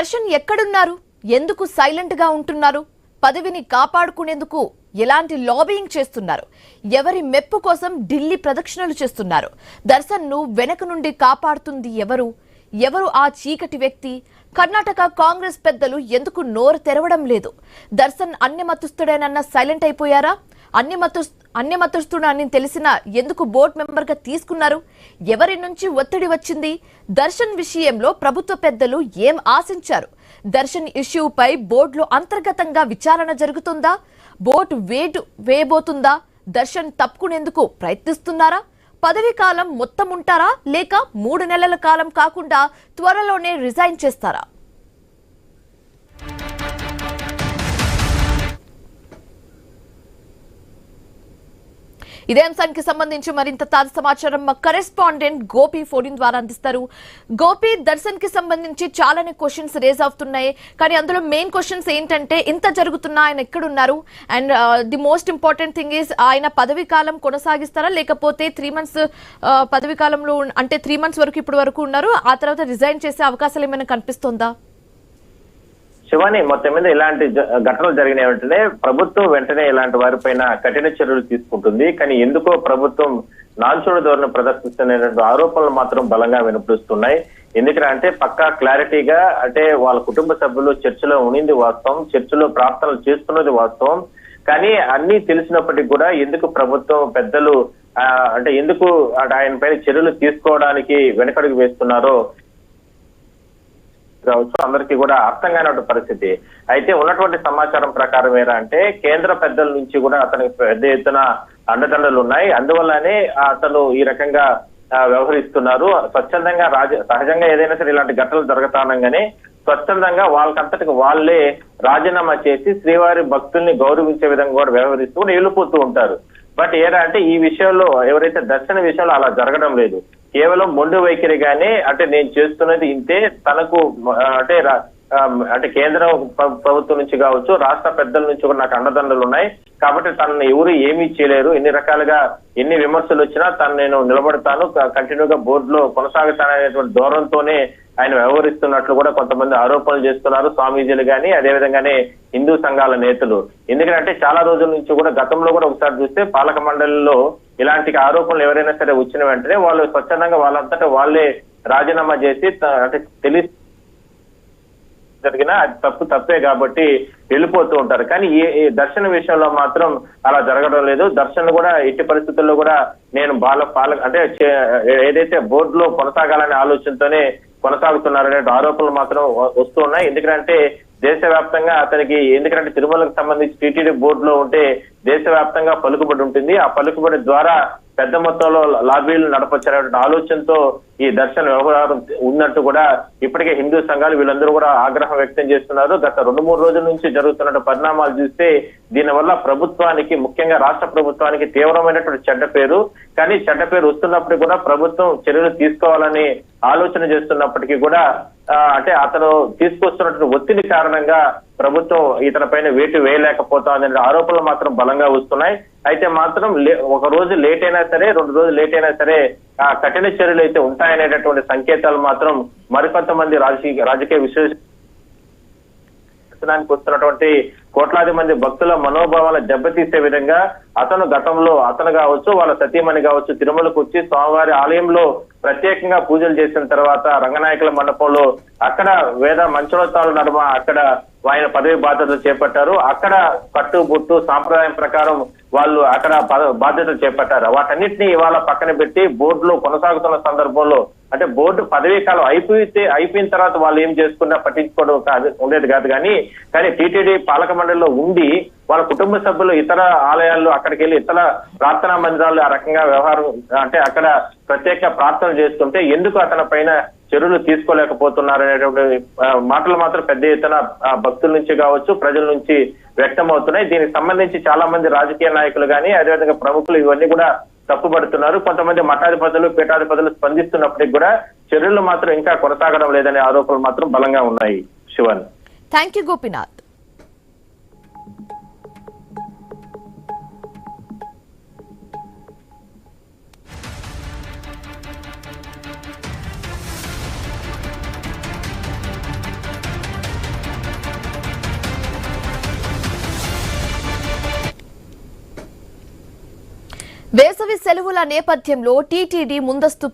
దర్శన్ ఎక్కడున్నారు? ఎందుకు సైలెంట్ గా ఉంటున్నారు? పదవిని కాపాడుకునేందుకు ఎలాంటి లాబియింగ్ చేస్తున్నారు? ఎవరి మెప్పు కోసం ఢిల్లీ ప్రదక్షిణలు చేస్తున్నారు? దర్శన్ ను వెనక నుండి కాపాడుతుంది ఎవరు? ఎవరు ఆ చీకటి వ్యక్తి? కర్ణాటక కాంగ్రెస్ పెద్దలు ఎందుకు నోరు తెరవడం లేదు? దర్శన్ అన్యమతస్థుడేనన్న సైలెంట్ అయిపోయారా? అన్యమతస్థుడని తెలిసిన ఎందుకు బోర్డు మెంబర్ గా తీసుకున్నారు? ఎవరి నుంచి ఒత్తిడి వచ్చింది? దర్శన్ విషయంలో ప్రభుత్వ పెద్దలు ఏం ఆశించారు? దర్శన్ ఇష్యూపై బోర్డులో అంతర్గతంగా విచారణ జరుగుతుందా? బోర్డు వేయబోతుందా? దర్శన్ తప్పుకునేందుకు ప్రయత్నిస్తున్నారా? పదవీ కాలం మొత్తం ఉంటారా, లేక 3 నెలల కాలం కాకుండా త్వరలోనే రిజైన్ చేస్తారా? ఇదే అంశానికి సంబంధించి మరింత తాజా సమాచారం మా కరెస్పాండెంట్ గోపి ఫోన్ ద్వారా అందిస్తారు. గోపి, దర్శన్ కి సంబంధించి చాలానే క్వశ్చన్స్ రేజ్ అవుతున్నాయి. కానీ అందులో మెయిన్ క్వశ్చన్స్ ఏంటంటే, ఇంత జరుగుతున్నా ఆయన ఎక్కడున్నారు? And the most important thing is, ఆయన పదవీ కాలం కొనసాగిస్తారా, లేకపోతే 3 months పదవీ కాలంలో అంటే 3 months వరకు ఇప్పటి వరకు ఉన్నారు, ఆ తర్వాత రిజైన్ చేసే అవకాశాలు ఏమైనా కనిపిస్తుందా? శివాని, మొత్తం మీద ఇలాంటి ఘటనలు జరిగిన వెంటనే ప్రభుత్వం వెంటనే ఇలాంటి వారిపైన కఠిన చర్యలు తీసుకుంటుంది. కానీ ఎందుకో ప్రభుత్వం నాన్చూడు ధోరణి ప్రదర్శిస్తున్న ఆరోపణలు మాత్రం బలంగా వినిపిస్తున్నాయి. ఎందుకంటే పక్కా క్లారిటీగా, అంటే వాళ్ళ కుటుంబ సభ్యులు చర్చలో ఉనింది వాస్తవం, చర్చలో ప్రార్థనలు చేస్తున్నది వాస్తవం. కానీ అన్ని తెలిసినప్పటికీ కూడా ఎందుకు ప్రభుత్వం పెద్దలు అంటే ఎందుకు ఆయన పైన చర్యలు తీసుకోవడానికి వెనకడుగు వేస్తున్నారో కావచ్చు అందరికీ కూడా అర్థం కాని పరిస్థితి. అయితే ఉన్నటువంటి సమాచారం ప్రకారం అంటే కేంద్ర పెద్దల నుంచి కూడా అతనికి పెద్ద ఎత్తున అండదండలు ఉన్నాయి. అందువల్లనే అతను ఈ రకంగా వ్యవహరిస్తున్నారు. స్వచ్ఛందంగా సహజంగా ఏదైనా సరే ఇలాంటి ఘటనలు జరుగుతానగానే స్వచ్ఛందంగా వాళ్ళకంతటికి వాళ్ళే రాజీనామా చేసి శ్రీవారి భక్తుల్ని గౌరవించే విధంగా కూడా వ్యవహరిస్తూ వెళ్ళిపోతూ ఉంటారు. బట్ అంటే ఈ విషయంలో ఎవరైతే దర్శన విషయంలో అలా జరగడం లేదు. కేవలం మొండి వైఖరిగానే, అంటే నేను చేస్తున్నది ఇంతే, తనకు అంటే కేంద్ర ప్రభుత్వం నుంచి కావచ్చు, రాష్ట్ర పెద్దల నుంచి కూడా నాకు అండదండలు ఉన్నాయి కాబట్టి తనను ఎవరు ఏమీ చేయలేరు, ఎన్ని రకాలుగా ఎన్ని విమర్శలు వచ్చినా తను నేను నిలబడతాను, కంటిన్యూగా బోర్డులో కొనసాగుతాననేటువంటి ధోరణితోనే ఆయన వ్యవహరిస్తున్నట్లు కూడా కొంతమంది ఆరోపణలు చేస్తున్నారు, స్వామీజీలు కానీ అదేవిధంగానే హిందూ సంఘాల నేతలు. ఎందుకంటే చాలా రోజుల నుంచి కూడా గతంలో కూడా ఒకసారి చూస్తే పాలక మండలిలో ఇలాంటి ఆరోపణలు ఎవరైనా సరే వచ్చిన వెంటనే వాళ్ళు స్వచ్ఛందంగా వాళ్ళంతటా వాళ్ళే రాజీనామా చేసి, అంటే తెలిసి జరిగినా అది తప్పే కాబట్టి వెళ్ళిపోతూ ఉంటారు. కానీ ఈ దర్శన విషయంలో మాత్రం అలా జరగడం లేదు. దర్శన్ కూడా ఎట్టి పరిస్థితుల్లో కూడా నేను అంటే ఏదైతే బోర్డులో కొనసాగాలనే ఆలోచనతోనే కొనసాగుతున్నారనే ఆరోపణలు మాత్రం వస్తూ ఉన్నాయి. ఎందుకంటే దేశవ్యాప్తంగా అతనికి, ఎందుకంటే తిరుమలకు సంబంధించి టీటీడీ బోర్డులో ఉంటే దేశవ్యాప్తంగా పలుకుబడి ఉంటుంది. ఆ పలుకుబడి ద్వారా పెద్ద మొత్తంలో లాబీలు నడపొచ్చనే ఆలోచనతో ఈ దర్శన వ్యవహారం ఉన్నట్టు కూడా ఇప్పటికే హిందూ సంఘాలు వీళ్ళందరూ కూడా ఆగ్రహం వ్యక్తం చేస్తున్నారు. గత 2-3 రోజుల నుంచి జరుగుతున్న పరిణామాలు చూస్తే దీనివల్ల ప్రభుత్వానికి, ముఖ్యంగా రాష్ట్ర ప్రభుత్వానికి తీవ్రమైనటువంటి చెడ్డ పేరు. కానీ చెడ్డ పేరు వస్తున్నప్పటికీ కూడా ప్రభుత్వం చర్యలు తీసుకోవాలని ఆలోచన చేస్తున్నప్పటికీ కూడా అంటే అతను తీసుకొస్తున్నటువంటి ఒత్తిడి కారణంగా ప్రభుత్వం ఇతని పైన వేటు వేయలేకపోతుందనే ఆరోపణలు మాత్రం బలంగా వస్తున్నాయి. అయితే మాత్రం ఒక రోజు లేట్ అయినా సరే, 2 రోజులు లేట్ అయినా సరే కఠిన చర్యలు అయితే ఉంటాయనేటటువంటి సంకేతాలు మాత్రం మరికొంతమంది రాజకీయ దర్శనానికి వస్తున్నటువంటి కోట్లాది మంది భక్తుల మనోభావాలను దెబ్బతీసే విధంగా అతను కావచ్చు, వాళ్ళ సతీమణి కావచ్చు, తిరుమలకు వచ్చి స్వామివారి ఆలయంలో ప్రత్యేకంగా పూజలు చేసిన తర్వాత రంగనాయకుల మండపంలో అక్కడ వేద మంచోత్సవాల నడుమ అక్కడ ఆయన పదవి బాధ్యతలు చేపట్టారు. అక్కడ కట్టుబొట్టు సాంప్రదాయం ప్రకారం వాళ్ళు అక్కడ బాధ్యతలు చేపట్టారు. వాటన్నిటిని ఇవాళ పక్కన పెట్టి బోర్డులో కొనసాగుతున్న సందర్భంలో, అంటే బోర్డు పదవీ కాలం అయిపోయిన తర్వాత వాళ్ళు ఏం చేసుకున్నా పట్టించుకోవడం ఉండేది కాదు. కానీ టీటీడీ పాలక మండలిలో ఉండి వాళ్ళ కుటుంబ సభ్యులు ఇతర ఆలయాల్లో అక్కడికి వెళ్ళి ఇతర ప్రార్థనా మందిరాలు ఆ రకంగా వ్యవహారం, అంటే అక్కడ ప్రత్యేక ప్రార్థనలు చేస్తుంటే ఎందుకు అతని పైన చర్యలు తీసుకోలేకపోతున్నారు అనేటువంటి మాటలు మాత్రం పెద్ద ఎత్తున భక్తుల నుంచి కావచ్చు, ప్రజల నుంచి వ్యక్తం అవుతున్నాయి. దీనికి సంబంధించి చాలా మంది రాజకీయ నాయకులు కానీ అదేవిధంగా ప్రముఖులు ఇవన్నీ కూడా తప్పుపడుతున్నారు. కొంతమంది మఠాధిపతులు, పీఠాధిపతులు స్పందిస్తున్నప్పటికీ కూడా చర్యలు మాత్రం ఇంకా కొనసాగడం లేదనే ఆరోపణలు మాత్రం బలంగా ఉన్నాయి. Sivan, thank you Gopinath. వేసవి సెలవుల నేపథ్యంలో టీటీడీ ముందస్తు